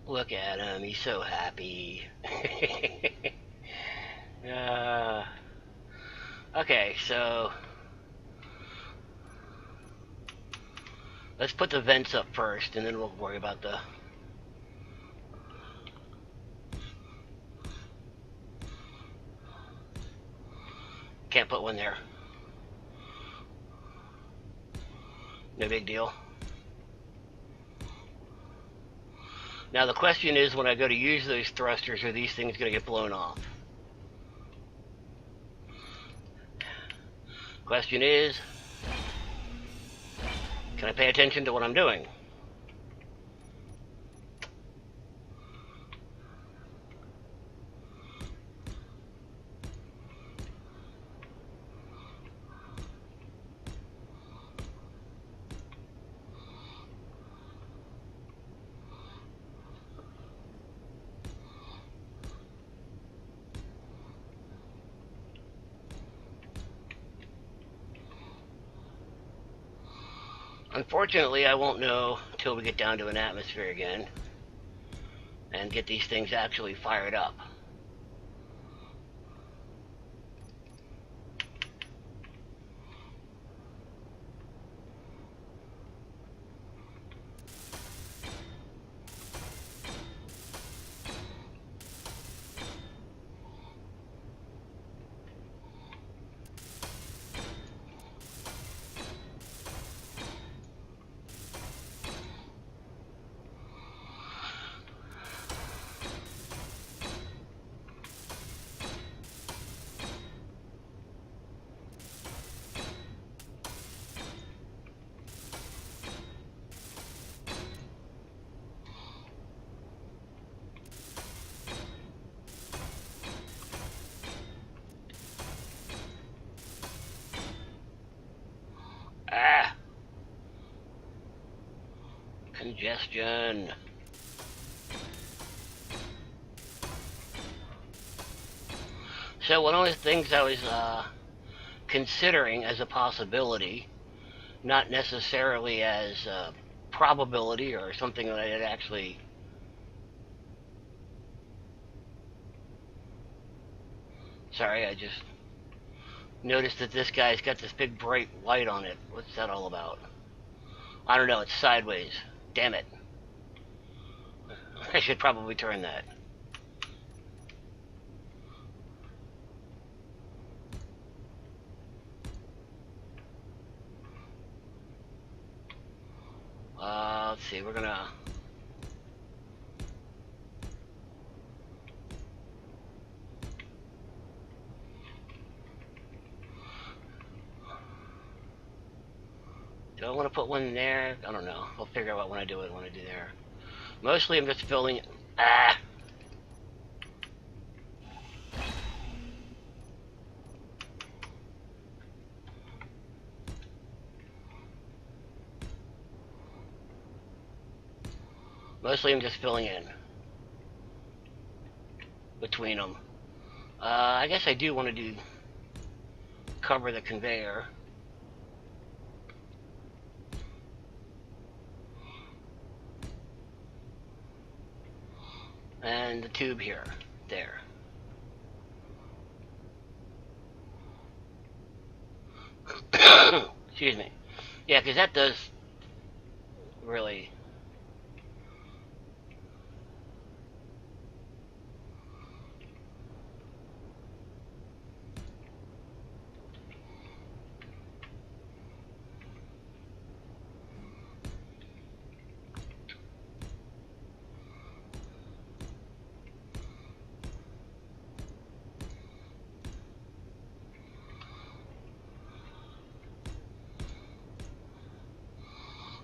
Look at him, he's so happy. uh, okay, so let's put the vents up first, and then we'll worry about the... Can't put one there. No big deal. Now the question is, when I go to use those thrusters, are these things going to get blown off? Question is, can I pay attention to what I'm doing? Unfortunately, I won't know until we get down to an atmosphere again and get these things actually fired up. Ah! Congestion. So one of the things I was considering as a possibility, not necessarily as a probability or something that I had actually... Sorry, I just noticed that this guy's got this big bright light on it. What's that all about? I don't know, it's sideways. Damn it. I should probably turn that. Let's see, we're gonna... Do I want to put one there? I don't know. I'll figure out what I want to do there. Mostly I'm just filling... Ah! Mostly I'm just filling in between them. I guess I do want to do cover the conveyor. And the tube here. There. Excuse me. Yeah, because that does really...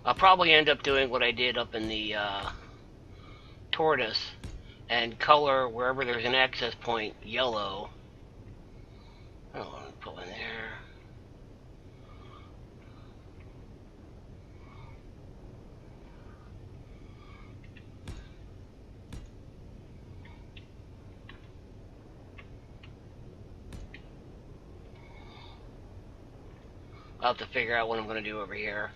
I'll probably end up doing what I did up in the tortoise and color wherever there's an access point yellow. Oh, put one there. I'll have to figure out what I'm going to do over here.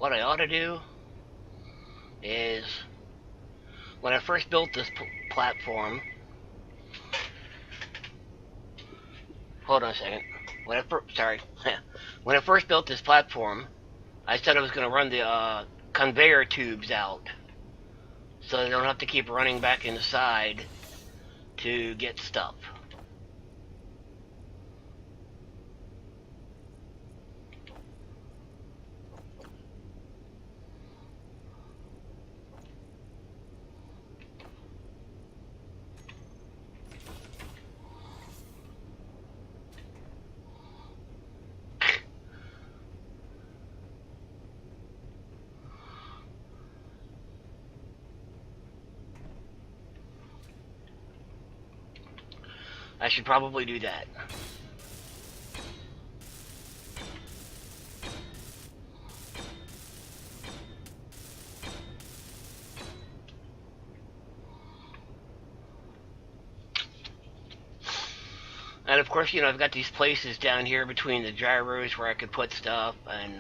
what I ought to do is, when I first built this platform, hold on a second. When I first built this platform, I said I was going to run the conveyor tubes out, so they don't have to keep running back inside to get stuff. I should probably do that. And of course, I've got these places down here between the gyros where I could put stuff, and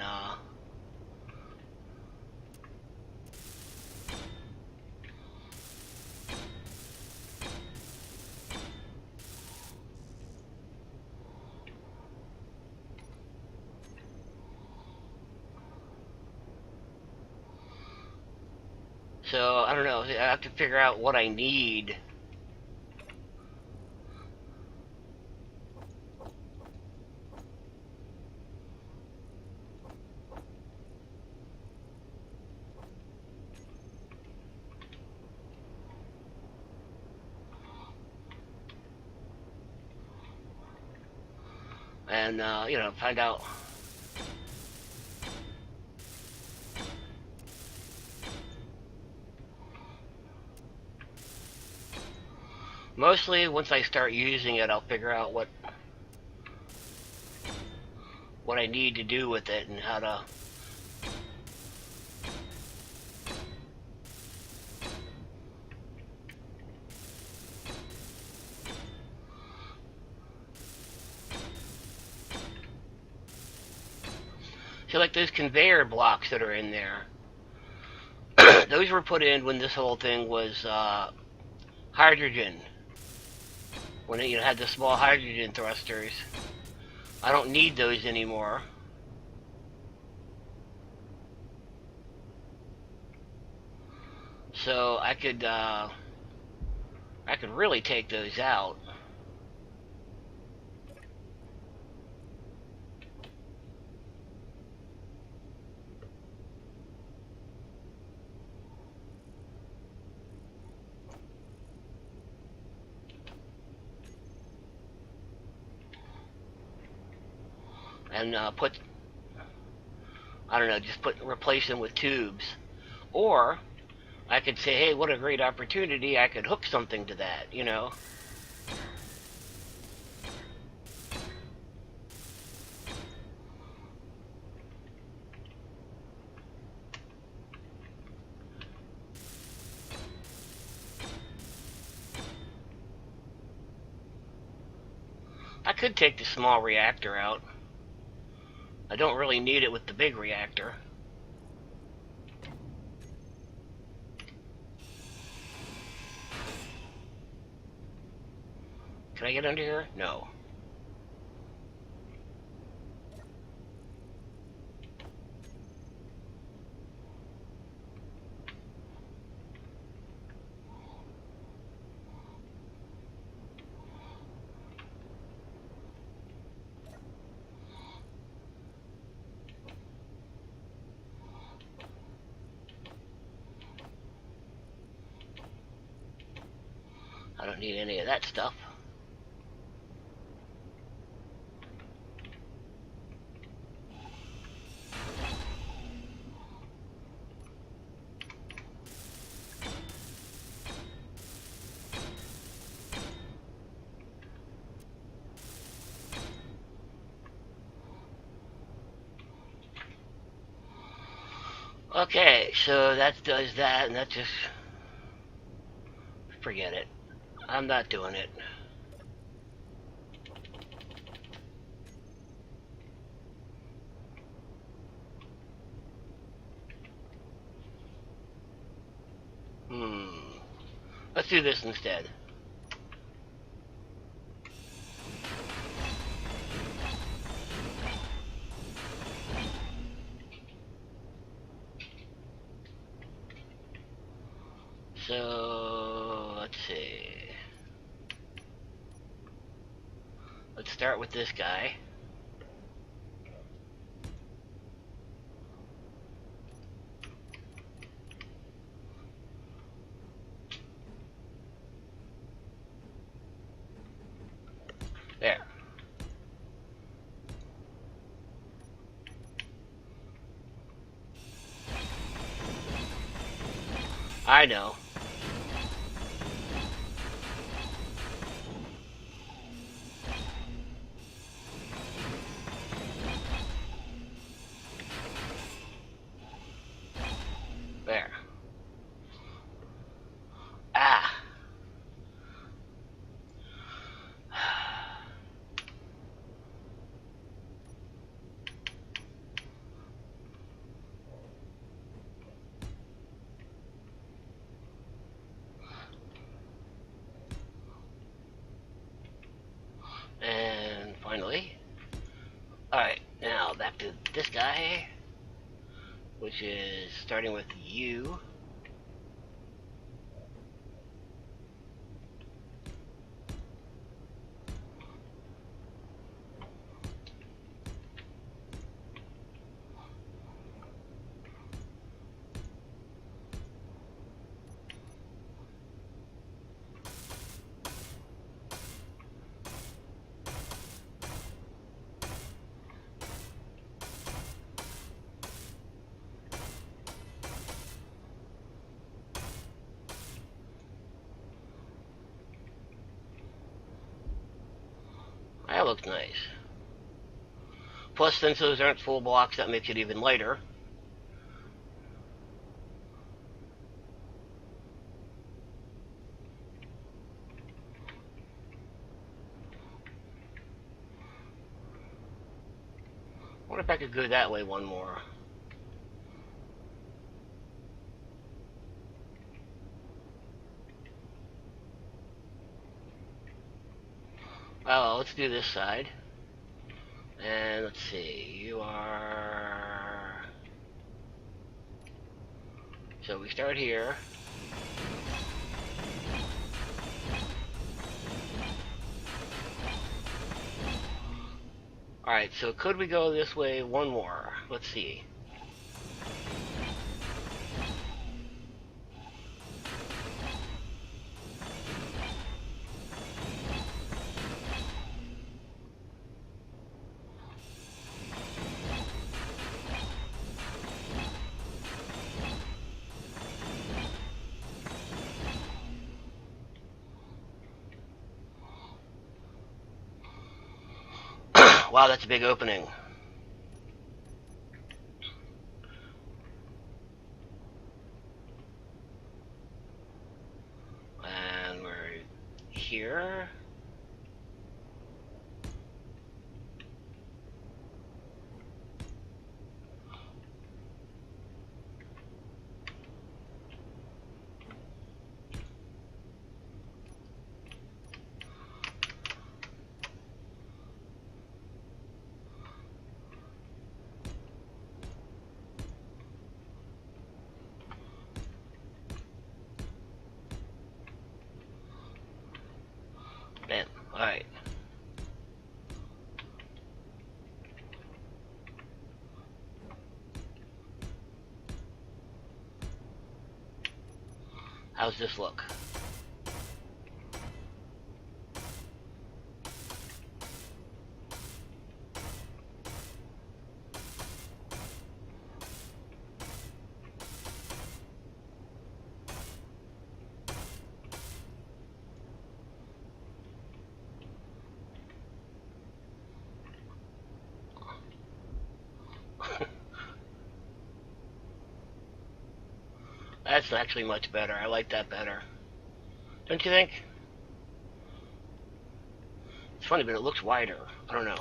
so I don't know. I have to figure out what I need. And find out. Mostly, once I start using it, I'll figure out what I need to do with it and how to. So, like those conveyor blocks that are in there, those were put in when this whole thing was hydrogen. When it had the small hydrogen thrusters. I don't need those anymore. So I could really take those out. And replace them with tubes. Or I could say, hey, what a great opportunity, I could hook something to that, I could take the small reactor out. I don't really need it with the big reactor. Can I get under here? No. I don't need any of that stuff. Okay, so that does that, and that just... forget it. I'm not doing it. Let's do this instead. So, let's see. Let's start with this guy. There. I know. There. Ah. And finally. Alright, now back to this guy, which is starting with you. That looks nice. Plus, since those aren't full blocks, that makes it even lighter. I wonder if I could go that way one more. Well, let's do this side. And let's see, you are... So we start here. Alright, so could we go this way one more? Let's see. Wow, that's a big opening. And we're here. Bam. Alright. How's this look? That's actually much better. I like that better. Don't you think? It's funny, but it looks wider. I don't know.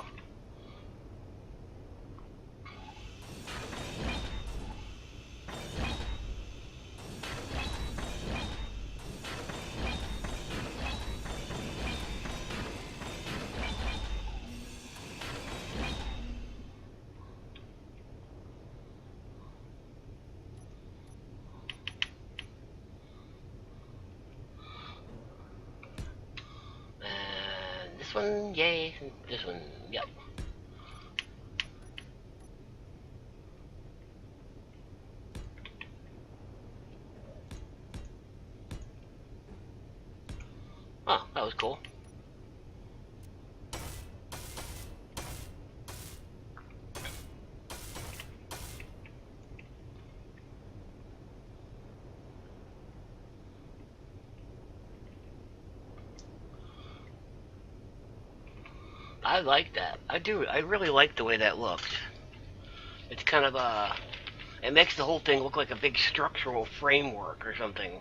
one, yay. This one, yep. Oh, that was cool. I like that. I do. I really like the way that looks. It's kind of it makes the whole thing look like a big structural framework or something.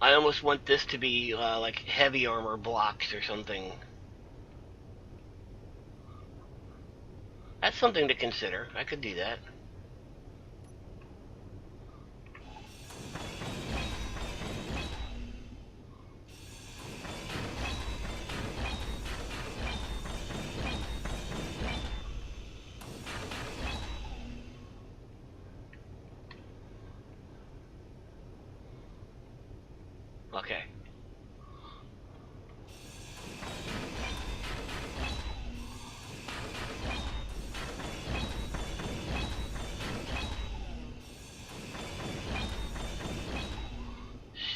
I almost want this to be like heavy armor blocks or something. That's something to consider. I could do that. Okay.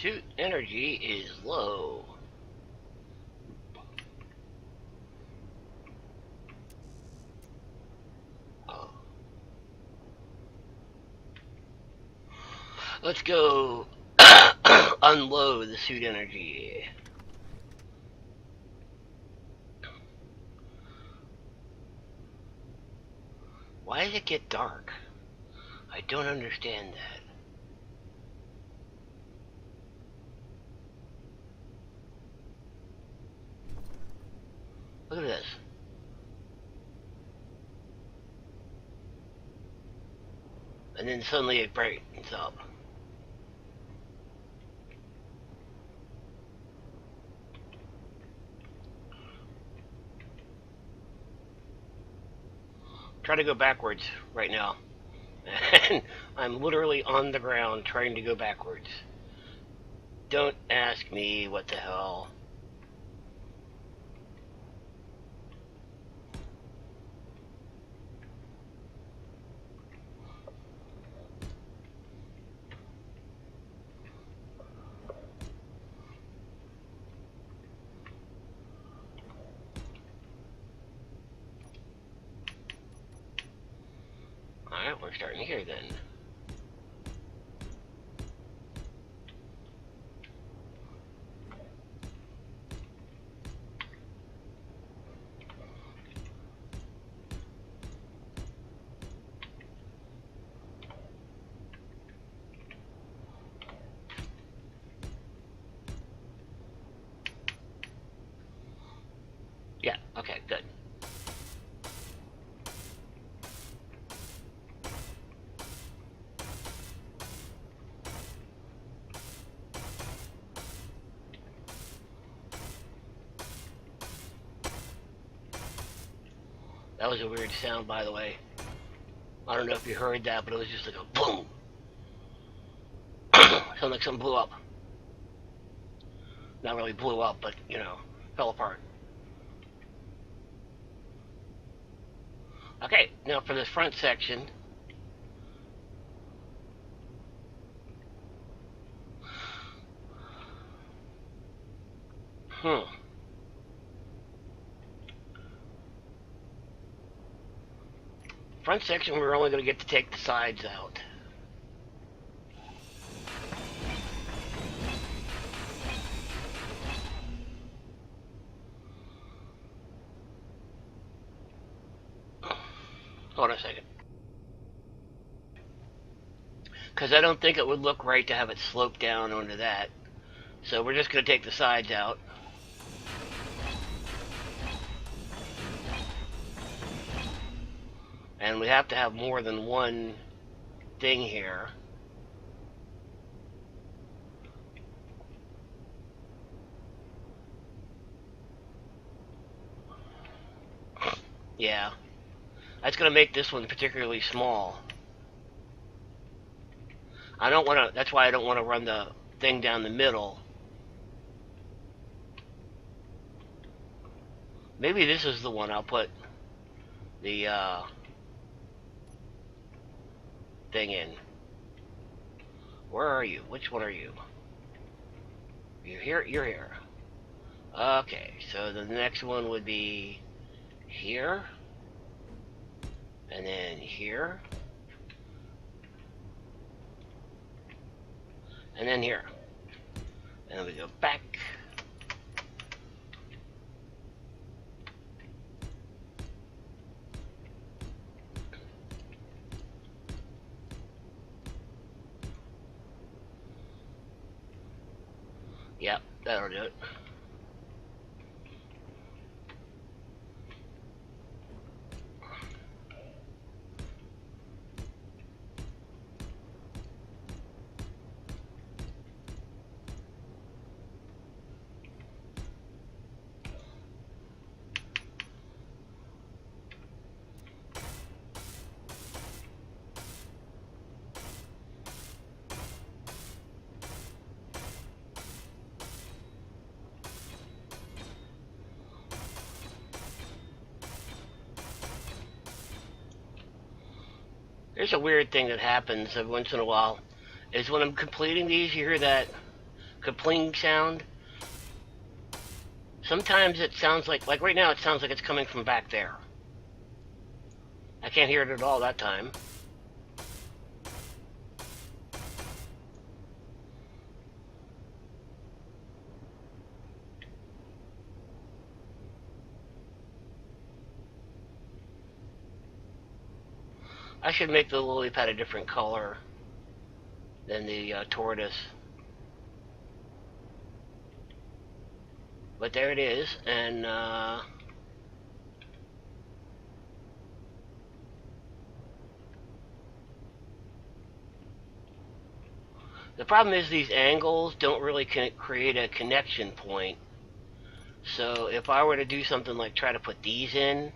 Suit energy is low. Oh. Let's go unload the suit energy. Why does it get dark? I don't understand that. Look at this. And then suddenly it brightens up. Try to go backwards right now. And I'm literally on the ground trying to go backwards. Don't ask me what the hell. Alright, we're starting here then. Yeah, okay, good. That was a weird sound, by the way. I don't know if you heard that, but it was just like a boom. Sounded like something blew up. Not really blew up, but, you know, fell apart. Okay, now for this front section. Front section, we're only going to get to take the sides out. Hold on a second. Because I don't think it would look right to have it slope down onto that. So we're just going to take the sides out. And we have to have more than one thing here. Yeah. That's going to make this one particularly small. I don't want to. That's why I don't want to run the thing down the middle. Maybe this is the one I'll put the thing in. Where are you? Which one are you? You're here? You're here. Okay, so the next one would be here. And then here. And then here. And then we go back. Yep, that'll do it. There's a weird thing that happens every once in a while, is when I'm completing these, you hear that kapling sound. Sometimes it sounds like right now it sounds like it's coming from back there. I can't hear it at all that time. I should make the lily pad a different color than the tortoise. But there it is, and the problem is these angles don't really create a connection point. So if I were to do something like try to put these in,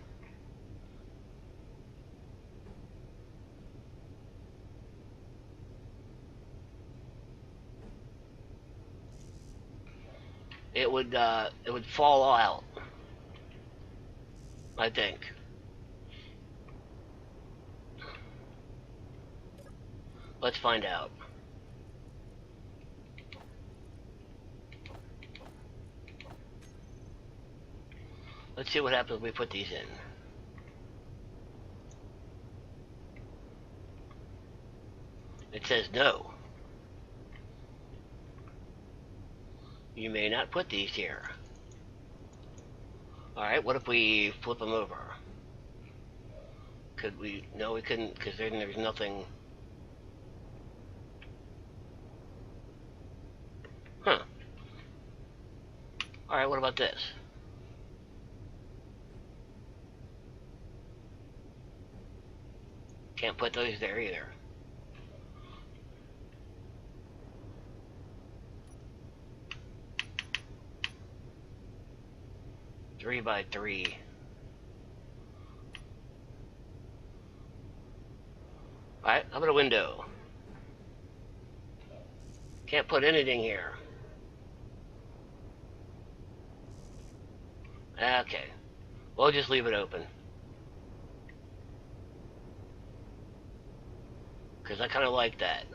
it would fall out, I think. Let's find out. Let's see what happens if we put these in. It says no. You may not put these here. Alright, what if we flip them over? Could we? No, we couldn't, because then there's nothing. Huh. Alright, what about this? Can't put those there either. Three by three. Alright, how about a window? Can't put anything here. Okay. We'll just leave it open. Because I kind of like that.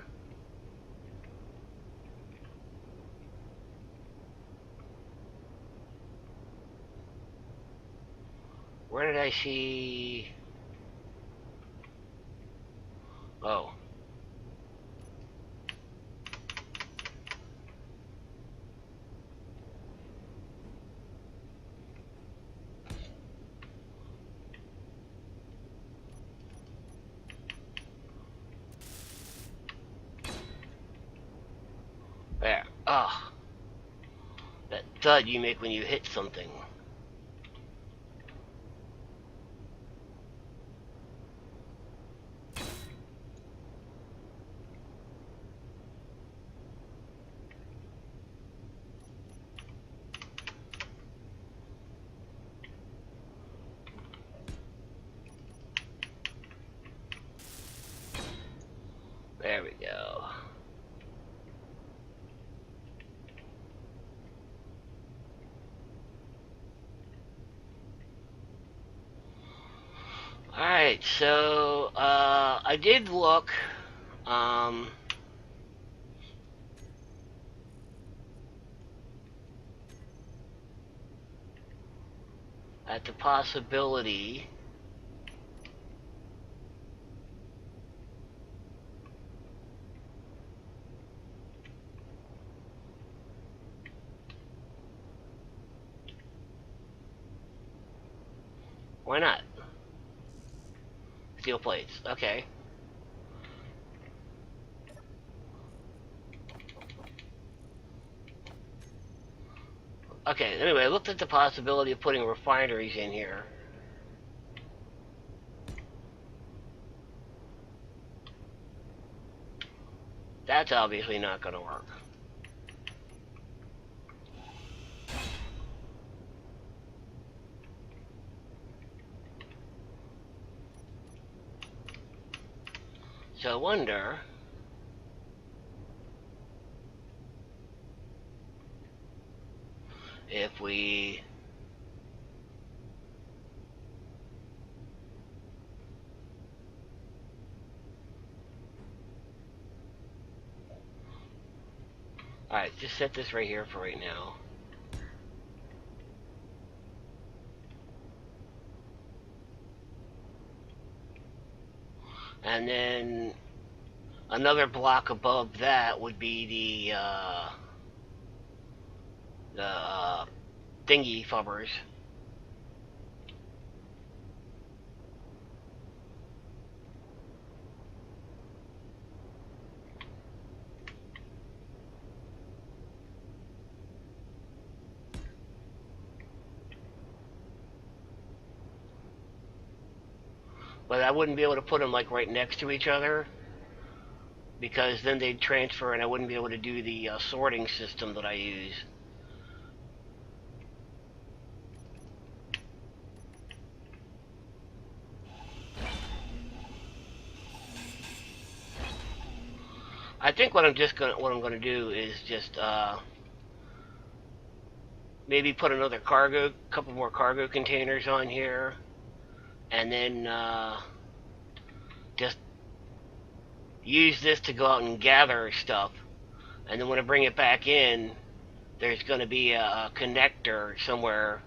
Where did I see... Oh. There. Ah. That thud you make when you hit something. There we go. So, I did look, at the possibility why not? Steel plates, okay. Okay, anyway, I looked at the possibility of putting refineries in here. That's obviously not going to work. So I wonder if we alright, just set this right here for right now. And then another block above that would be the thingy fubbers. But I wouldn't be able to put them like right next to each other, because then they'd transfer and I wouldn't be able to do the sorting system that I use. I think what I'm gonna do is just maybe put another couple more cargo containers on here, and then just use this to go out and gather stuff. And then when I bring it back in, there's going to be a connector somewhere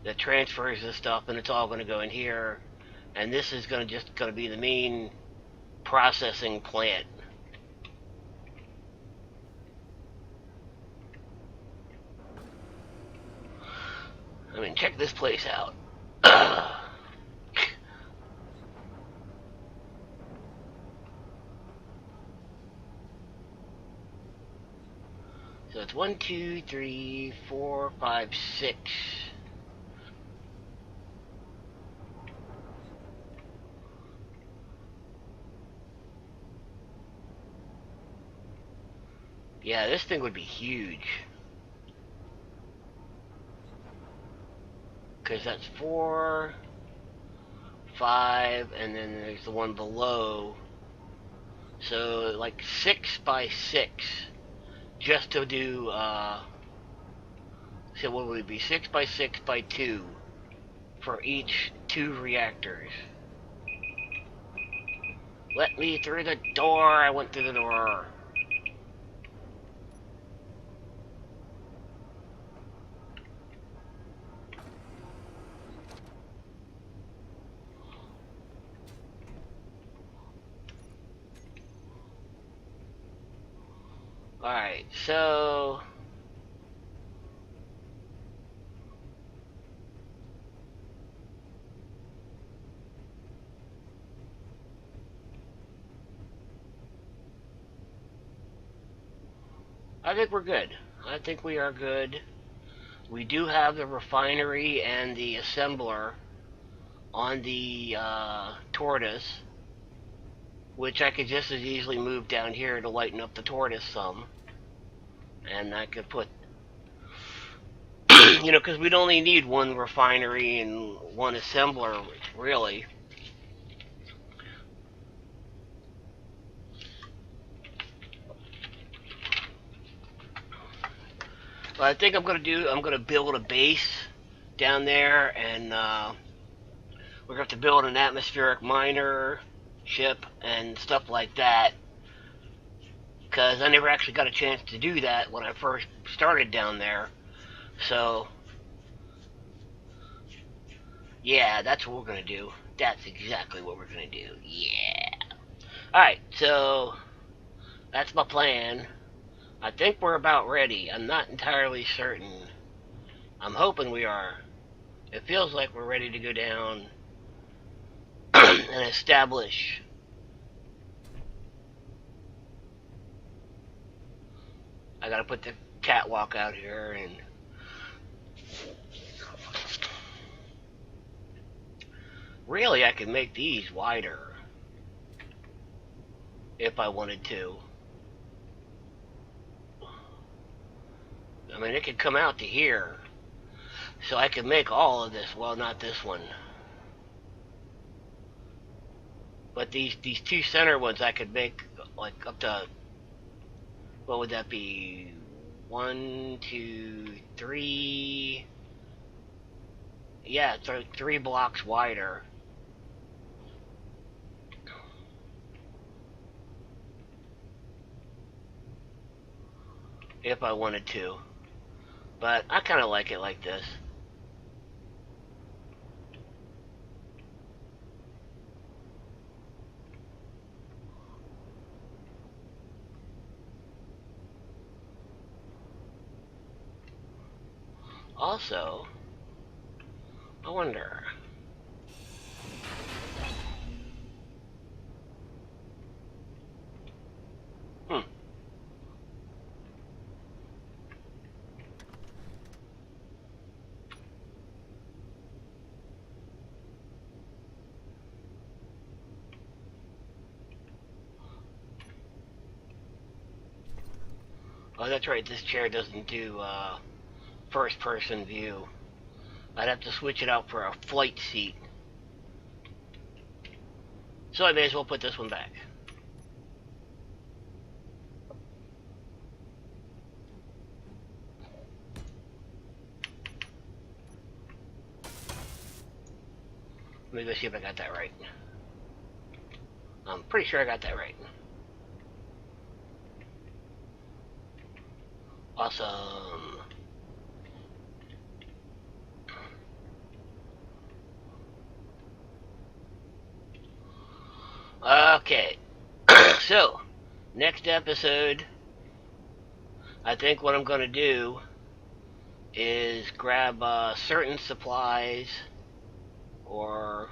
that transfers the stuff, and it's all going to go in here. And this is going to be the main processing plant. I mean, check this place out. So it's 1, 2, 3, 4, 5, 6. Yeah, this thing would be huge. Because that's 4, 5, and then there's the one below. So like 6 by 6. Just to do, so what would it be? 6 by 6 by 2 for each 2 reactors. Let me through the door. I went through the door. Alright, so I think we're good. I think we are good. We do have the refinery and the assembler on the tortoise, which I could just as easily move down here to lighten up the tortoise some. And I could put, you know, because we'd only need one refinery and one assembler, really. But I think I'm gonna build a base down there, and We're going to have to build an atmospheric miner ship and stuff like that. Because I never actually got a chance to do that when I first started down there. So, yeah, that's what we're going to do. That's exactly what we're going to do. Yeah. Alright, so that's my plan. I think we're about ready. I'm not entirely certain. I'm hoping we are. It feels like we're ready to go down and establish. I gotta put the catwalk out here and really I could make these wider if I wanted to. I mean, it could come out to here. So I could make all of this. Well, not this one. But these two center ones I could make like up to, what would that be? 1, 2, 3. Yeah, 3 blocks wider. If I wanted to. But I kind of like it like this. Also, I wonder. Hmm. Oh, that's right. This chair doesn't do first-person view. I'd have to switch it out for a flight seat. So I may as well put this one back. Let me go see if I got that right. I'm pretty sure I got that right. Awesome. Okay. So, next episode, I think what I'm going to do is grab certain supplies or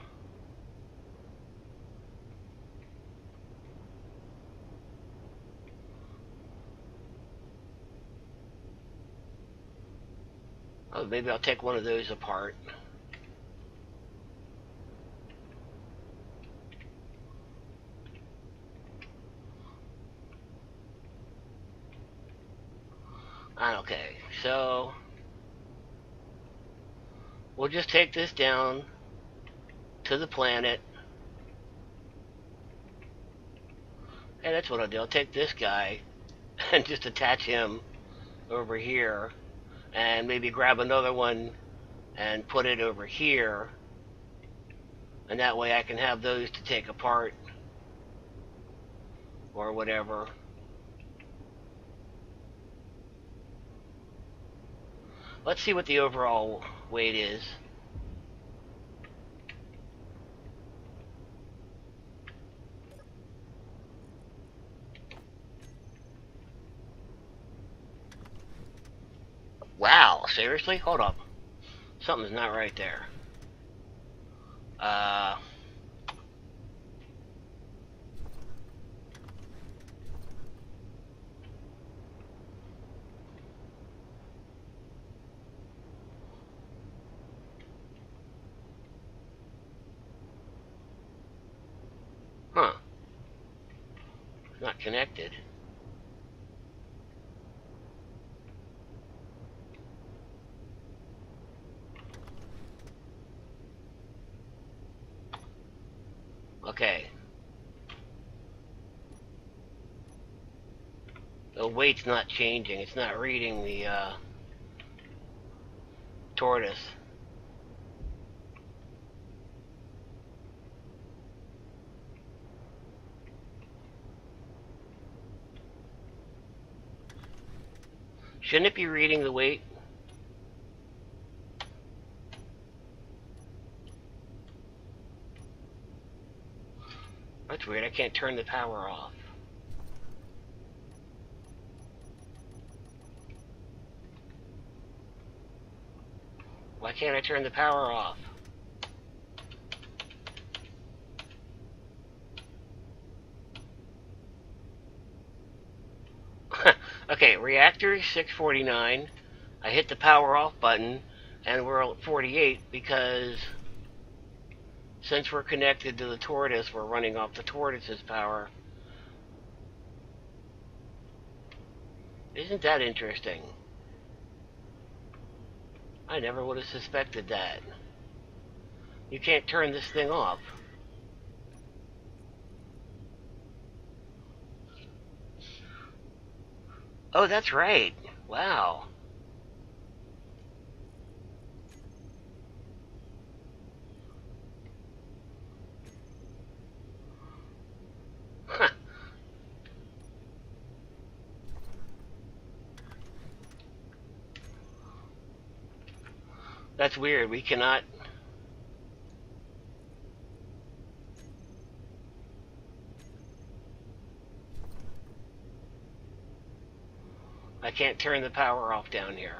oh, maybe I'll take one of those apart. Okay, so we'll just take this down to the planet. Hey, that's what I'll do. I'll take this guy and just attach him over here and maybe grab another one and put it over here, and that way I can have those to take apart or whatever. Let's see what the overall weight is. Wow, seriously? Hold up. Something's not right there. Huh. It's not connected. Okay. The weight's not changing. It's not reading the tortoise. Shouldn't it be reading the weight? That's weird, I can't turn the power off. Why can't I turn the power off? Okay, reactor 649. I hit the power off button, and we're at 48 because since we're connected to the tortoise, we're running off the tortoise's power. Isn't that interesting? I never would have suspected that. You can't turn this thing off. Oh, that's right. Wow. Huh. That's weird. We cannot... I can't turn the power off down here.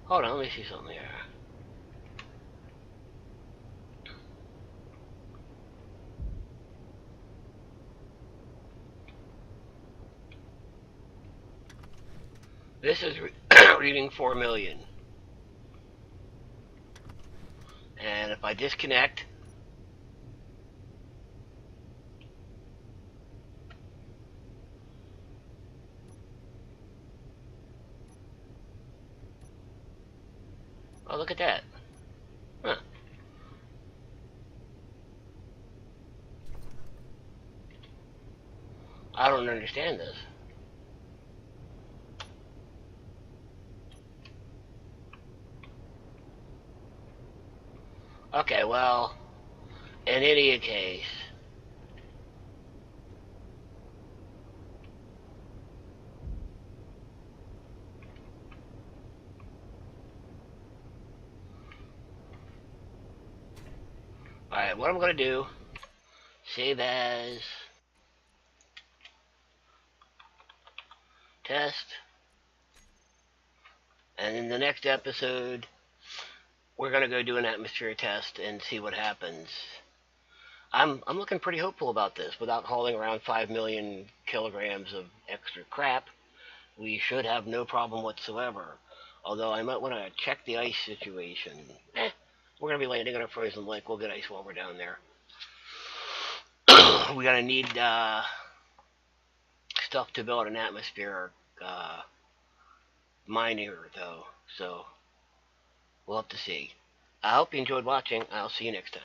Hold on, let me see something here. This is reading 4 million. And if I disconnect... Oh, look at that. Huh. I don't understand this. Okay, well, in any case... Alright, what I'm going to do... Save as... Test. And in the next episode... We're going to go do an atmosphere test and see what happens. I'm looking pretty hopeful about this. Without hauling around 5 million kilograms of extra crap, we should have no problem whatsoever. Although I might want to check the ice situation. We're going to be landing on a frozen lake. We'll get ice while we're down there. We're going to need stuff to build an atmosphere miner, though. So we'll have to see. I hope you enjoyed watching. I'll see you next time.